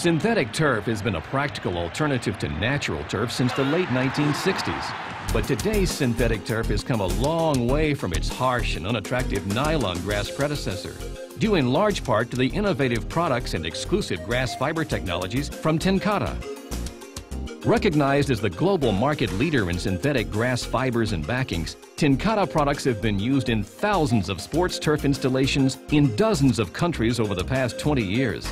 Synthetic turf has been a practical alternative to natural turf since the late 1960s. But today's synthetic turf has come a long way from its harsh and unattractive nylon grass predecessor, due in large part to the innovative products and exclusive grass fiber technologies from TenCate. Recognized as the global market leader in synthetic grass fibers and backings, TenCate products have been used in thousands of sports turf installations in dozens of countries over the past 20 years.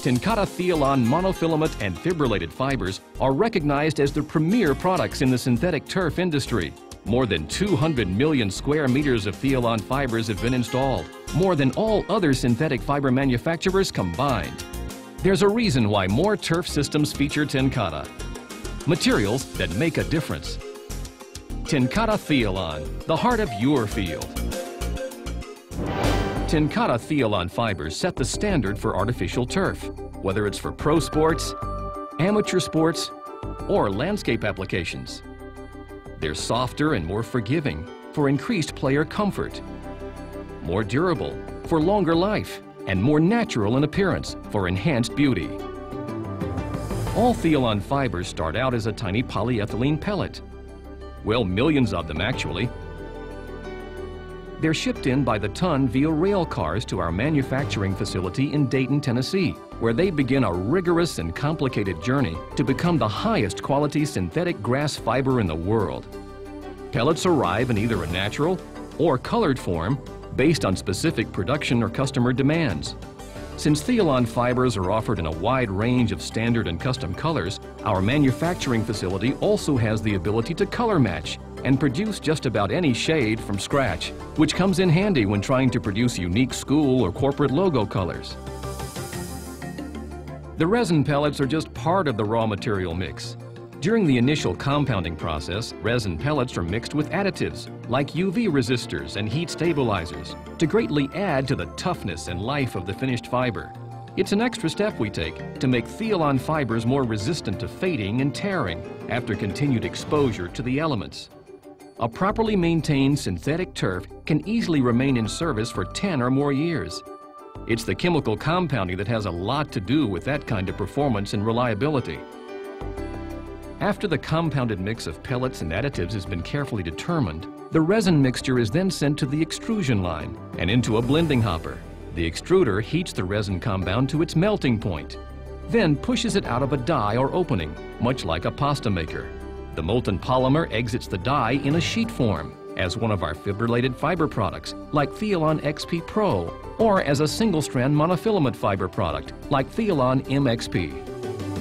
TenCate Thiolon monofilament and fibrillated fibers are recognized as the premier products in the synthetic turf industry. More than 200 million square meters of Thiolon fibers have been installed, more than all other synthetic fiber manufacturers combined. There's a reason why more turf systems feature TenCate. Materials that make a difference. TenCate Thiolon, the heart of your field. TenCate Thiolon fibers set the standard for artificial turf, whether it's for pro sports, amateur sports, or landscape applications. They're softer and more forgiving for increased player comfort, more durable for longer life, and more natural in appearance for enhanced beauty. All Thiolon fibers start out as a tiny polyethylene pellet. Well, millions of them actually. They're shipped in by the ton via rail cars to our manufacturing facility in Dayton, Tennessee, where they begin a rigorous and complicated journey to become the highest quality synthetic grass fiber in the world. Pellets arrive in either a natural or colored form based on specific production or customer demands. Since Thiolon fibers are offered in a wide range of standard and custom colors, our manufacturing facility also has the ability to color match and produce just about any shade from scratch, which comes in handy when trying to produce unique school or corporate logo colors. The resin pellets are just part of the raw material mix. During the initial compounding process, resin pellets are mixed with additives like UV resistors and heat stabilizers to greatly add to the toughness and life of the finished fiber. It's an extra step we take to make Thiolon fibers more resistant to fading and tearing after continued exposure to the elements. A properly maintained synthetic turf can easily remain in service for 10 or more years. It's the chemical compounding that has a lot to do with that kind of performance and reliability. After the compounded mix of pellets and additives has been carefully determined, the resin mixture is then sent to the extrusion line and into a blending hopper. The extruder heats the resin compound to its melting point, then pushes it out of a die or opening, much like a pasta maker. The molten polymer exits the die in a sheet form as one of our fibrillated fiber products like Thiolon XP Pro, or as a single-strand monofilament fiber product like Thiolon MXP.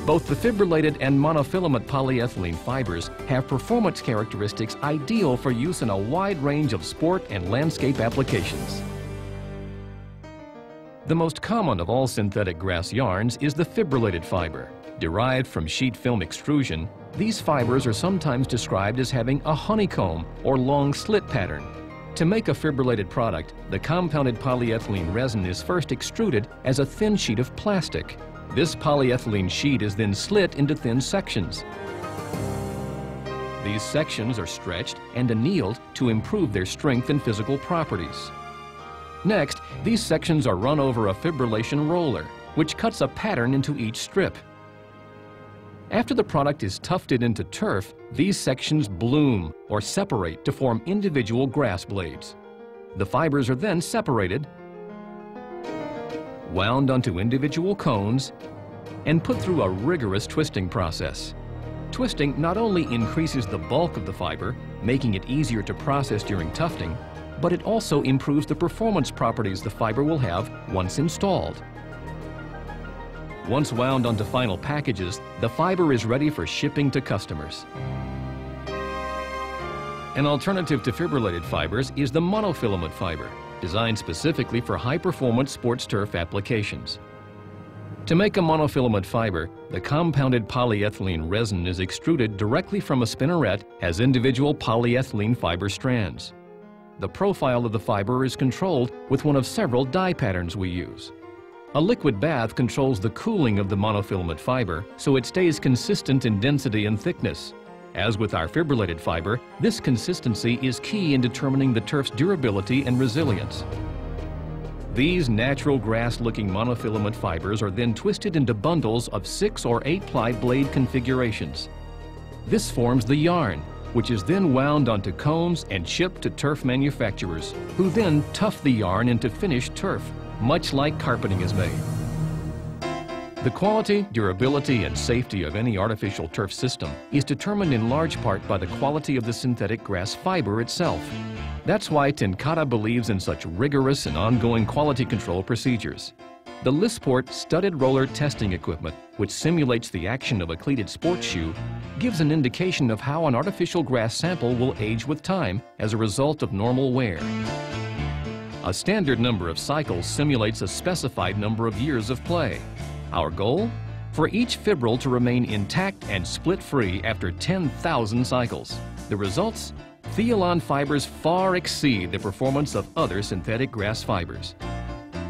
Both the fibrillated and monofilament polyethylene fibers have performance characteristics ideal for use in a wide range of sport and landscape applications. The most common of all synthetic grass yarns is the fibrillated fiber. Derived from sheet film extrusion, these fibers are sometimes described as having a honeycomb or long slit pattern. To make a fibrillated product, the compounded polyethylene resin is first extruded as a thin sheet of plastic. This polyethylene sheet is then slit into thin sections. These sections are stretched and annealed to improve their strength and physical properties. Next, these sections are run over a fibrillation roller, which cuts a pattern into each strip. After the product is tufted into turf, these sections bloom or separate to form individual grass blades. The fibers are then separated, wound onto individual cones, and put through a rigorous twisting process. Twisting not only increases the bulk of the fiber, making it easier to process during tufting, but it also improves the performance properties the fiber will have once installed. Once wound onto final packages, the fiber is ready for shipping to customers. An alternative to fibrillated fibers is the monofilament fiber, designed specifically for high-performance sports turf applications. To make a monofilament fiber, the compounded polyethylene resin is extruded directly from a spinneret as individual polyethylene fiber strands. The profile of the fiber is controlled with one of several dye patterns we use. A liquid bath controls the cooling of the monofilament fiber so it stays consistent in density and thickness. As with our fibrillated fiber, this consistency is key in determining the turf's durability and resilience. These natural grass-looking monofilament fibers are then twisted into bundles of 6 or 8 ply blade configurations. This forms the yarn, which is then wound onto cones and shipped to turf manufacturers, who then tuff the yarn into finished turf, much like carpeting is made. The quality, durability, and safety of any artificial turf system is determined in large part by the quality of the synthetic grass fiber itself. That's why TenCate believes in such rigorous and ongoing quality control procedures. The Lisport studded roller testing equipment, which simulates the action of a cleated sports shoe, gives an indication of how an artificial grass sample will age with time as a result of normal wear. A standard number of cycles simulates a specified number of years of play. Our goal? For each fibril to remain intact and split-free after 10,000 cycles. The results? Thiolon fibers far exceed the performance of other synthetic grass fibers.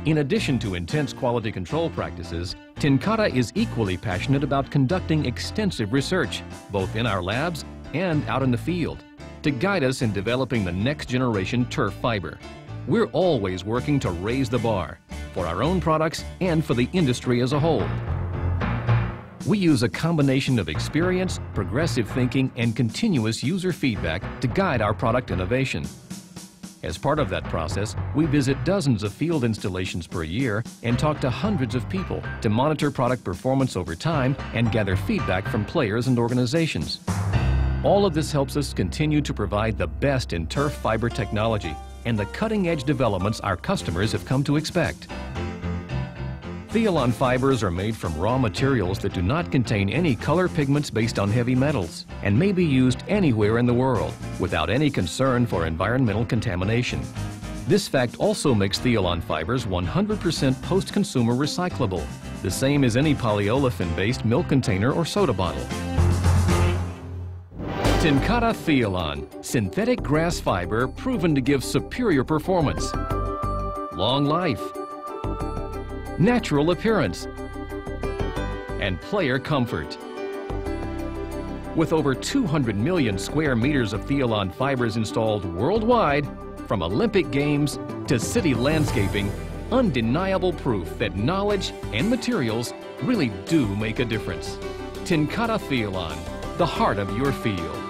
In addition to intense quality control practices, TenCate is equally passionate about conducting extensive research, both in our labs and out in the field, to guide us in developing the next generation turf fiber. We're always working to raise the bar, for our own products and for the industry as a whole. We use a combination of experience, progressive thinking, and continuous user feedback to guide our product innovation. As part of that process, we visit dozens of field installations per year and talk to hundreds of people to monitor product performance over time and gather feedback from players and organizations. All of this helps us continue to provide the best in turf fiber technology and the cutting-edge developments our customers have come to expect. Thiolon fibers are made from raw materials that do not contain any color pigments based on heavy metals and may be used anywhere in the world without any concern for environmental contamination. This fact also makes Thiolon fibers 100% post-consumer recyclable, the same as any polyolefin-based milk container or soda bottle. TenCate Thiolon, synthetic grass fiber proven to give superior performance, long life, natural appearance, and player comfort. With over 200 million square meters of Thiolon fibers installed worldwide, from Olympic Games to city landscaping, undeniable proof that knowledge and materials really do make a difference. TenCate Thiolon, the heart of your field.